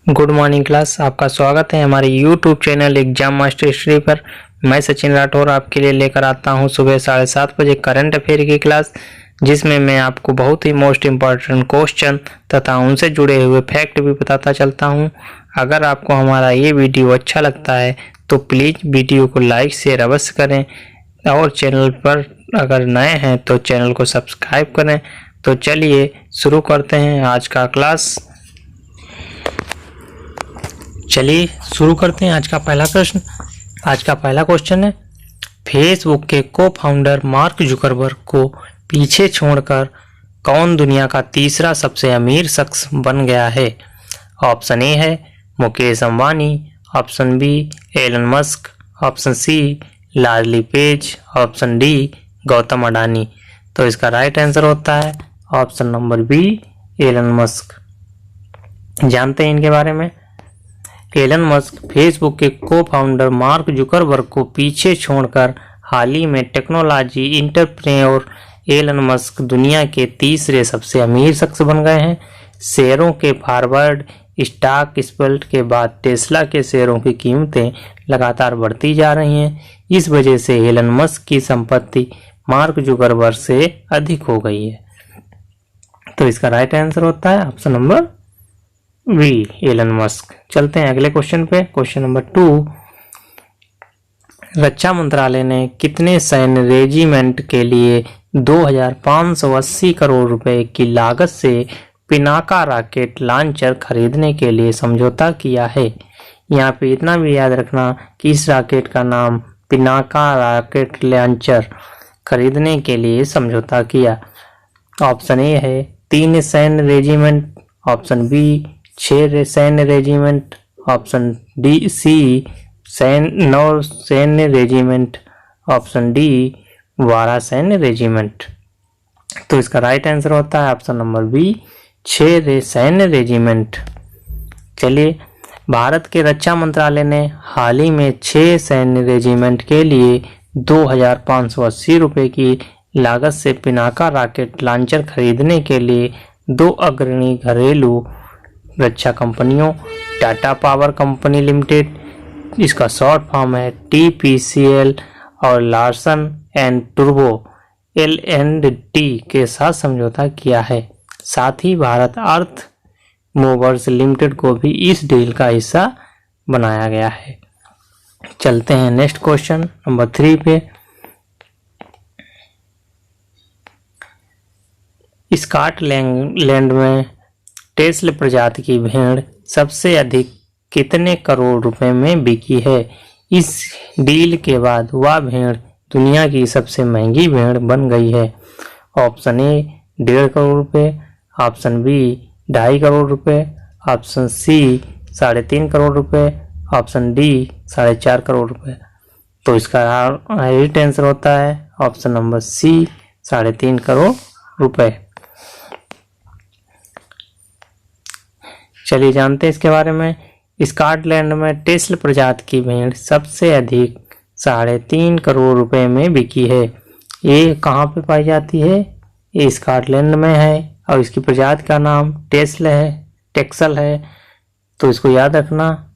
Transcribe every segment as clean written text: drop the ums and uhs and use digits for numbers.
Good morning class. आपका स्वागत है हमारे YouTube channel exam master history पर। मैं सचिन राठौर आपके लिए लेकर आता हूं सुबह 7:30 बजे करंट अफेयर की क्लास, जिसमें मैं आपको बहुत ही मोस्ट इम्पॉर्टेंट क्वेश्चन तथा उनसे जुड़े हुए फैक्ट भी बताता चलता हूं। अगर आपको हमारा ये वीडियो अच्छा लगता है तो प्लीज़ वीडियो को लाइक शेयर अवश्य करें और चैनल पर अगर नए हैं तो चैनल को सब्सक्राइब करें। तो चलिए शुरू करते हैं आज का क्लास। चलिए शुरू करते हैं आज का पहला प्रश्न। आज का पहला क्वेश्चन है, फेसबुक के को फाउंडर मार्क जुकरबर्ग को पीछे छोड़कर कौन दुनिया का तीसरा सबसे अमीर शख्स बन गया है? ऑप्शन ए है Mukesh Ambani, option B Elon Musk, option C Larry Page, option D Gautam Adani. तो इसका राइट आंसर होता है option number B Elon Musk. जानते हैं इनके बारे में। एलन मस्क फेसबुक के को फाउंडर मार्क जुकरबर्ग को पीछे छोड़कर हाल ही में टेक्नोलॉजी एंटरप्रेन्योर एलन मस्क दुनिया के तीसरे सबसे अमीर शख्स बन गए हैं। शेयरों के फॉरवर्ड स्टॉक स्प्लिट के बाद टेस्ला के शेयरों की कीमतें लगातार बढ़ती जा रही हैं। इस वजह से एलन मस्क की संपत्ति मार्क जुकरबर्ग से अधिक हो गई है। तो इसका राइट आंसर होता है option number V Elon Musk. चलते हैं अगले क्वेश्चन पे। क्वेश्चन नंबर 2, रक्षा मंत्रालय ने कितने सैन्य रेजिमेंट के लिए 2580 करोड़ रुपए की लागत से पिनाका रॉकेट लॉन्चर खरीदने के लिए समझौता किया है? यहाँ पे इतना भी याद रखना कि इस रॉकेट का नाम पिनाका रॉकेट लॉन्चर खरीदने के लिए समझौता किया। ऑप्शन ए है 3 सैन्य रेजिमेंट, ऑप्शन बी 6 सैन्य रेजिमेंट, ऑप्शन डी सी 9 सैन्य रेजिमेंट, ऑप्शन डी 12 सैन्य रेजिमेंट। तो इसका राइट आंसर होता है ऑप्शन नंबर बी 6 सैन्य रेजिमेंट। चलिए, भारत के रक्षा मंत्रालय ने हाल ही में 6 सैन्य रेजिमेंट के लिए 2580 रुपये की लागत से पिनाका रॉकेट लॉन्चर खरीदने के लिए 2 अग्रणी घरेलू रक्षा कंपनियों टाटा पावर कंपनी लिमिटेड, इसका शॉर्ट फॉर्म है TPCL, और लार्सन एंड टूब्रो L&T के साथ समझौता किया है। साथ ही भारत अर्थ मूवर्स लिमिटेड को भी इस डील का हिस्सा बनाया गया है। चलते हैं नेक्स्ट क्वेश्चन नंबर 3 पे। स्कॉटलैंड में टेसल प्रजाति की भेड़ सबसे अधिक कितने करोड़ रुपए में बिकी है? इस डील के बाद वह भेड़ दुनिया की सबसे महंगी भेड़ बन गई है। ऑप्शन ए 1.5 करोड़ रुपए, ऑप्शन बी 2.5 करोड़ रुपए, ऑप्शन सी 3.5 करोड़ रुपए, ऑप्शन डी 4.5 करोड़ रुपए। तो इसका राइट आंसर होता है ऑप्शन नंबर सी 3.5 करोड़ रुपए। चलिए जानते हैं इसके बारे में। स्कॉटलैंड में टेसल प्रजाति की भेड़ सबसे अधिक 3.5 करोड़ रुपए में बिकी है। ये कहाँ पे पाई जाती है? ये स्कॉटलैंड में है और इसकी प्रजाति का नाम टेक्सल है। तो इसको याद रखना।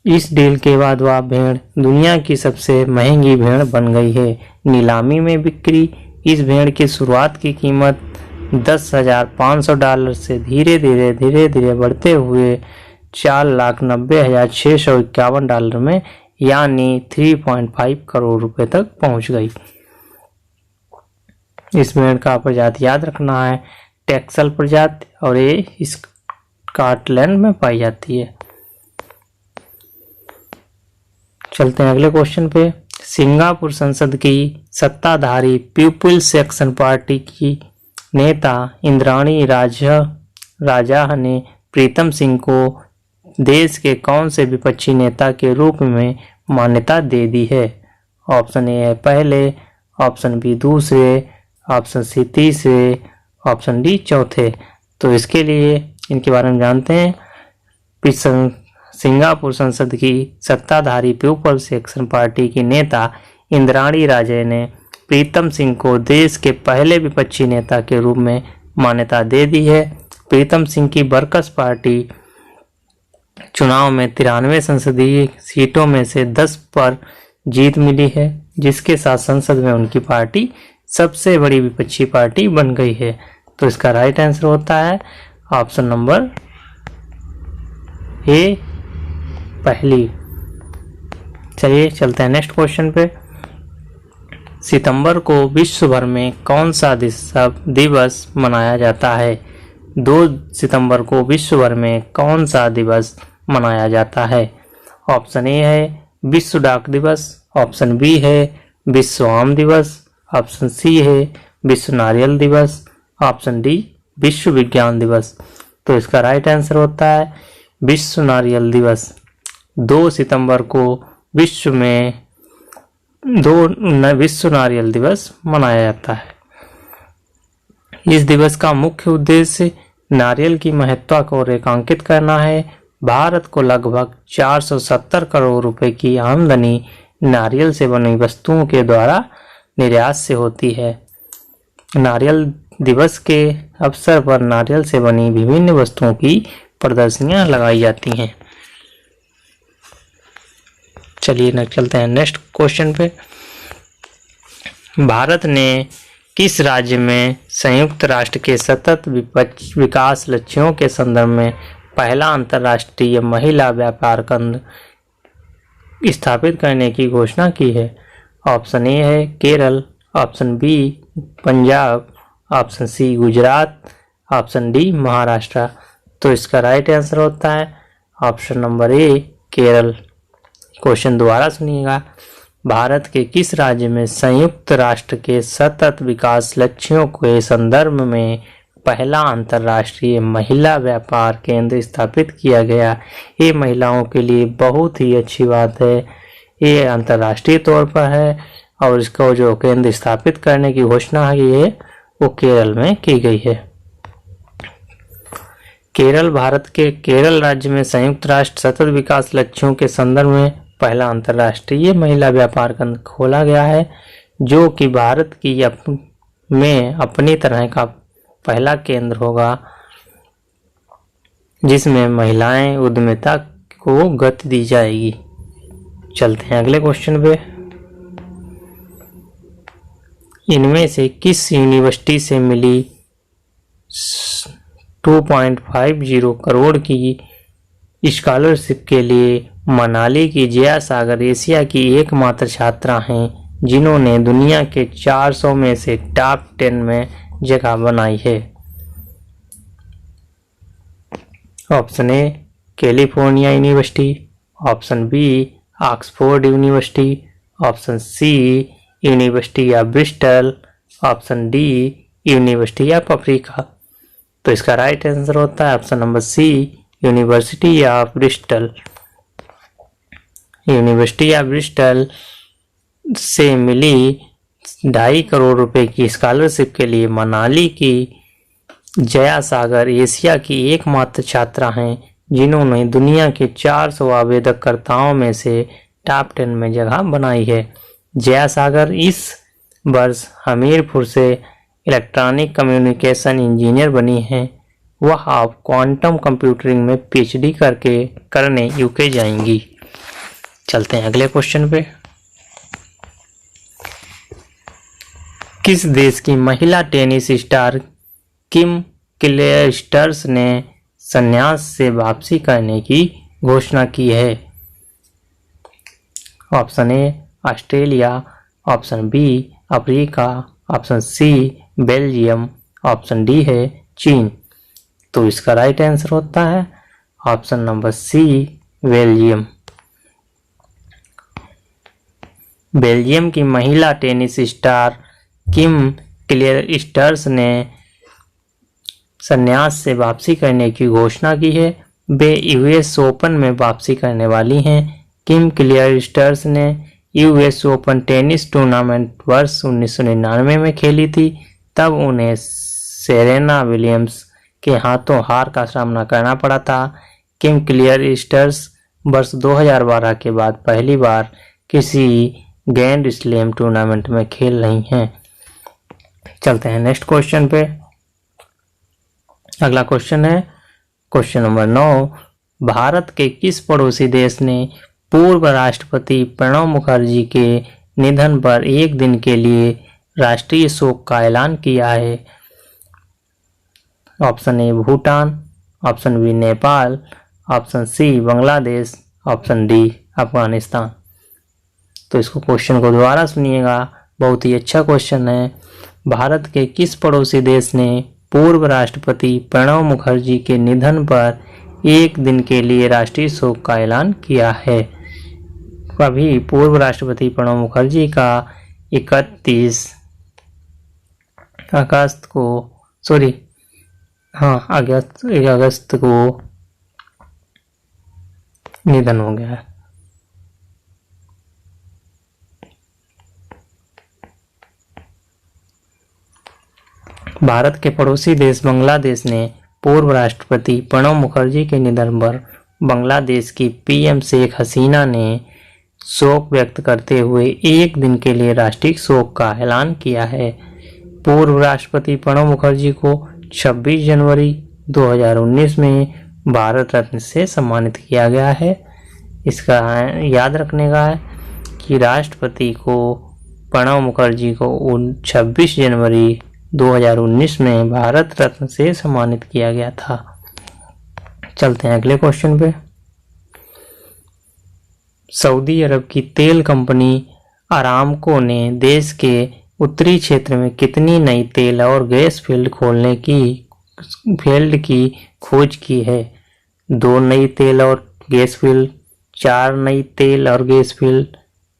इस डील के बाद वह भेड़ दुनिया की सबसे महंगी भेड़ बन गई है। नीलामी में बिक्री इस भेड़ की शुरुआत की कीमत $10,500 से धीरे धीरे बढ़ते हुए $4,90,651 में यानी 3.5 करोड़ रुपए तक पहुंच गई। इस भेड़ का प्रजाति याद रखना है टेक्सल प्रजाति, और ये स्कॉटलैंड में पाई जाती है। चलते हैं अगले क्वेश्चन पे। सिंगापुर संसद की सत्ताधारी पीपुल्स एक्शन पार्टी की नेता इंद्राणी राजा ने प्रीतम सिंह को देश के कौन से विपक्षी नेता के रूप में मान्यता दे दी है? ऑप्शन ए है पहले, ऑप्शन बी दूसरे, ऑप्शन सी तीसरे, ऑप्शन डी चौथे। तो इसके लिए इनके बारे में जानते हैं। सिंगापुर संसद की सत्ताधारी पीपुल्स एक्शन पार्टी की नेता इंद्राणी राजे ने प्रीतम सिंह को देश के पहले विपक्षी नेता के रूप में मान्यता दे दी है। प्रीतम सिंह की वर्कर्स पार्टी चुनाव में 93 संसदीय सीटों में से 10 पर जीत मिली है, जिसके साथ संसद में उनकी पार्टी सबसे बड़ी विपक्षी पार्टी बन गई है। तो इसका राइट आंसर होता है ऑप्शन नंबर ए, पहली। चलिए चलते हैं नेक्स्ट क्वेश्चन पे। सितंबर को विश्व भर में कौन सा दिवस मनाया जाता है? 2 सितंबर को विश्व भर में कौन सा दिवस मनाया जाता है? ऑप्शन ए है विश्व डाक दिवस, ऑप्शन बी है विश्व आम दिवस, ऑप्शन सी है विश्व नारियल दिवस, ऑप्शन डी विश्व विज्ञान दिवस। तो इसका राइट आंसर होता है विश्व नारियल दिवस। 2 सितंबर को विश्व नारियल दिवस मनाया जाता है। इस दिवस का मुख्य उद्देश्य नारियल की महत्ता को रेखांकित करना है। भारत को लगभग 470 करोड़ रुपए की आमदनी नारियल से बनी वस्तुओं के द्वारा निर्यात से होती है। नारियल दिवस के अवसर पर नारियल से बनी विभिन्न वस्तुओं की प्रदर्शनियां लगाई जाती हैं। चलिए चलते हैं नेक्स्ट क्वेश्चन पे। भारत ने किस राज्य में संयुक्त राष्ट्र के सतत विकास लक्ष्यों के संदर्भ में पहला अंतर्राष्ट्रीय महिला व्यापार केंद्र स्थापित करने की घोषणा की है? ऑप्शन ए है Kerala, option B Punjab, option C Gujarat, option D Maharashtra. तो इसका राइट आंसर होता है option number A, Kerala. Question दोबारा सुनिएगा। भारत के किस राज्य में संयुक्त राष्ट्र के सतत विकास लक्ष्यों के संदर्भ में पहला अंतर्राष्ट्रीय महिला व्यापार केंद्र स्थापित किया गया? ये महिलाओं के लिए बहुत ही अच्छी बात है। ये अंतर्राष्ट्रीय तौर पर है और इसको जो केंद्र स्थापित करने की घोषणा है ये वो केरल में की गई है। केरल भारत के केरल राज्य में संयुक्त राष्ट्र सतत विकास लक्ष्यों के संदर्भ में पहला अंतर्राष्ट्रीय महिला व्यापार केंद्र खोला गया है, जो कि भारत की में अपनी तरह का पहला केंद्र होगा जिसमें महिलाएं उद्यमिता को गति दी जाएगी। चलते हैं अगले क्वेश्चन पे। इनमें से किस यूनिवर्सिटी से मिली 2.50 करोड़ की स्कॉलरशिप के लिए मनाली की जया सागर एशिया की एकमात्र छात्रा हैं जिन्होंने दुनिया के 400 में से टॉप 10 में जगह बनाई है? Option A California university, option B Oxford university, option C university of Bristol, option D university of Africa. तो इसका राइट आंसर होता है option number C, university of Bristol. University of Bristol से मिली 2.5 करोड़ रुपए की स्कॉलरशिप के लिए मनाली की जया सागर एशिया की एकमात्र छात्रा हैं जिन्होंने दुनिया के 400 आवेदनकर्ताओं में से टॉप 10 में जगह बनाई है। जया सागर इस वर्ष हमीरपुर से इलेक्ट्रॉनिक कम्युनिकेशन इंजीनियर बनी हैं। वह अब क्वांटम कंप्यूटिंग में पीएचडी करने यूके जाएंगी। चलते हैं अगले क्वेश्चन पे। किस देश की महिला टेनिस स्टार किम क्लियस्टर्स ने संन्यास से वापसी करने की घोषणा की है? Option A Australia, option B Africa, option C Belgium, option D है चीन। तो इसका राइट आंसर होता है option number C Belgium. Belgium की महिला टेनिस स्टार किम क्लियस्टर्स ने संन्यास से वापसी करने की घोषणा की है। वे यूएस ओपन में वापसी करने वाली हैं। किम क्लियस्टर्स ने यूएस ओपन टेनिस टूर्नामेंट वर्ष 1999 में खेली थी। तब उन्हें सेरेना विलियम्स के हाथों हार का सामना करना पड़ा था। किम क्लियस्टर्स वर्ष 2012 के बाद पहली बार किसी ग्रैंड स्लैम टूर्नामेंट में खेल रही हैं। चलते हैं नेक्स्ट क्वेश्चन पे। अगला क्वेश्चन है क्वेश्चन नंबर 9। भारत के किस पड़ोसी देश ने पूर्व राष्ट्रपति प्रणब मुखर्जी के निधन पर एक दिन के लिए राष्ट्रीय शोक का ऐलान किया है? Option A Bhutan, option B Nepal, option C Bangladesh, option D Afghanistan. तो इसको क्वेश्चन को दोबारा सुनिएगा, बहुत ही अच्छा क्वेश्चन है। भारत के किस पड़ोसी देश ने पूर्व राष्ट्रपति प्रणब मुखर्जी के निधन पर एक दिन के लिए राष्ट्रीय शोक का ऐलान किया है? अभी पूर्व राष्ट्रपति प्रणब मुखर्जी का 31 अगस्त को निधन हो गया है। भारत के पड़ोसी देश बांग्लादेश ने पूर्व राष्ट्रपति प्रणब मुखर्जी के निधन पर बांग्लादेश की पीएम शेख हसीना ने शोक व्यक्त करते हुए एक दिन के लिए राष्ट्रीय शोक का ऐलान किया है। पूर्व राष्ट्रपति प्रणब मुखर्जी को 26 जनवरी 2019 में भारत रत्न से सम्मानित किया गया है। इसका याद रखने का है कि राष्ट्रपति को प्रणब मुखर्जी को 26 जनवरी 2019 में भारत रत्न से सम्मानित किया गया था। चलते हैं अगले क्वेश्चन पे। सऊदी अरब की तेल कंपनी अरामको ने देश के उत्तरी क्षेत्र में कितनी नई तेल और गैस फील्ड की खोज की है? 2 नई तेल और गैस फील्ड, 4 नई तेल और गैस फील्ड,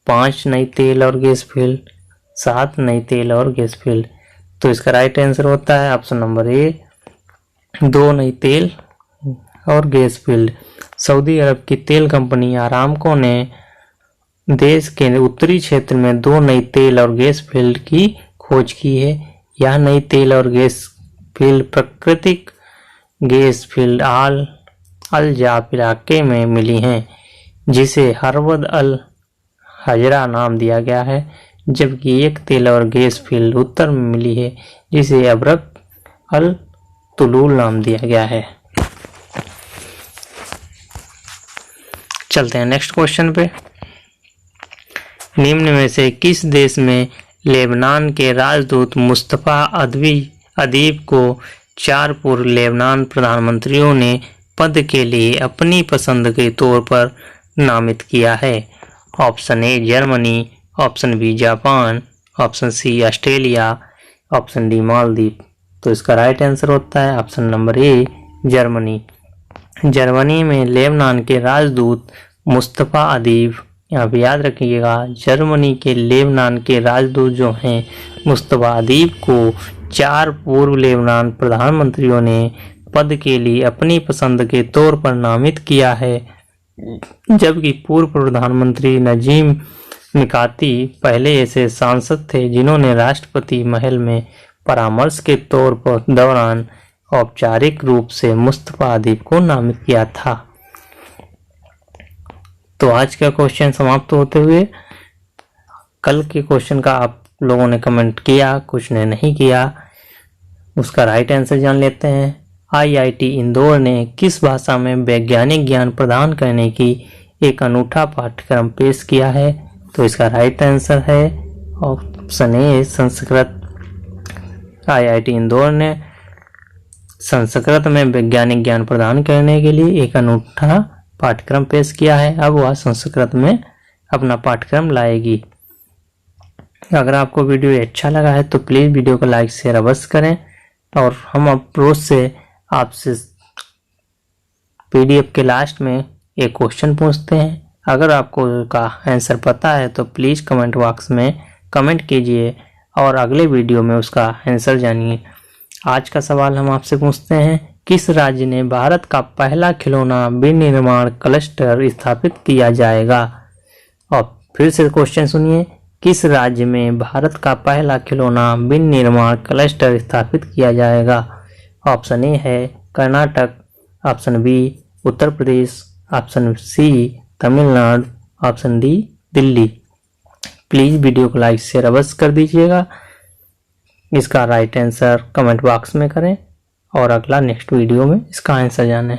5 नई तेल और गैस फील्ड, 7 नई तेल और गैस फील्ड। तो इसका राइट आंसर होता है ऑप्शन नंबर ए, 2 नई तेल और गैस फील्ड। सऊदी अरब की तेल कंपनी अरामको ने देश के उत्तरी क्षेत्र में 2 नई तेल और गैस फील्ड की खोज की है। यह नई तेल और गैस फील्ड प्राकृतिक गैस फील्ड अल जाफ इलाके में मिली हैं, जिसे हरवद अल हजरा नाम दिया गया है, जबकि एक तेल और गैस फील्ड उत्तर में मिली है, जिसे अबरक अल तुलूल नाम दिया गया है। चलते हैं नेक्स्ट क्वेश्चन पे। निम्न में से किस देश में लेबनान के राजदूत मुस्तफा अदीब को 4 पूर्व लेबनान प्रधानमंत्रियों ने पद के लिए अपनी पसंद के तौर पर नामित किया है? Option A Germany, option B Japan, option C Australia, option D Maldives. तो इसका राइट आंसर होता है option number A Germany. Germany में लेबनान के राजदूत मुस्तफा अदीब, यहाँ पे याद रखिएगा, जर्मनी के लेबनान के राजदूत जो हैं मुस्तफा अदीब को 4 पूर्व लेबनान प्रधानमंत्रियों ने पद के लिए अपनी पसंद के तौर पर नामित किया है, जबकि पूर्व प्रधानमंत्री नजीब मिकाती पहले ऐसे सांसद थे जिन्होंने राष्ट्रपति महल में परामर्श के तौर पर दौरान औपचारिक रूप से मुस्तफा अदीब को नामित किया था। तो आज का क्वेश्चन समाप्त होते हुए कल के क्वेश्चन का आप लोगों ने कमेंट किया, कुछ ने नहीं किया, उसका राइट आंसर जान लेते हैं। आईआईटी इंदौर ने किस भाषा में वैज्ञानिक ज्ञान प्रदान करने की एक अनूठा पाठ्यक्रम पेश किया है? तो इसका राइट आंसर है ऑप्शन ए संस्कृत। आईआईटी इंदौर ने संस्कृत में वैज्ञानिक ज्ञान प्रदान करने के लिए एक अनूठा पाठ्यक्रम पेश किया है। अब वह संस्कृत में अपना पाठ्यक्रम लाएगी। अगर आपको वीडियो अच्छा लगा है तो प्लीज़ वीडियो को लाइक शेयर अवश्य करें, और हम अब रोज से आपसे पीडीएफ के लास्ट में एक क्वेश्चन पूछते हैं। अगर आपको का आंसर पता है तो प्लीज़ कमेंट बॉक्स में कमेंट कीजिए और अगले वीडियो में उसका आंसर जानिए। आज का सवाल हम आपसे पूछते हैं, किस राज्य ने भारत का पहला खिलौना विनिर्माण क्लस्टर स्थापित किया जाएगा? और फिर से क्वेश्चन सुनिए, किस राज्य में भारत का पहला खिलौना विनिर्माण क्लस्टर स्थापित किया जाएगा? ऑप्शन ए है Karnataka, option B Uttar Pradesh, option C Tamil Nadu, option D Delhi. Please video को लाइक शेयर अवश्य कर दीजिएगा। इसका राइट आंसर कमेंट बॉक्स में करें और अगला नेक्स्ट वीडियो में इसका आंसर जानें।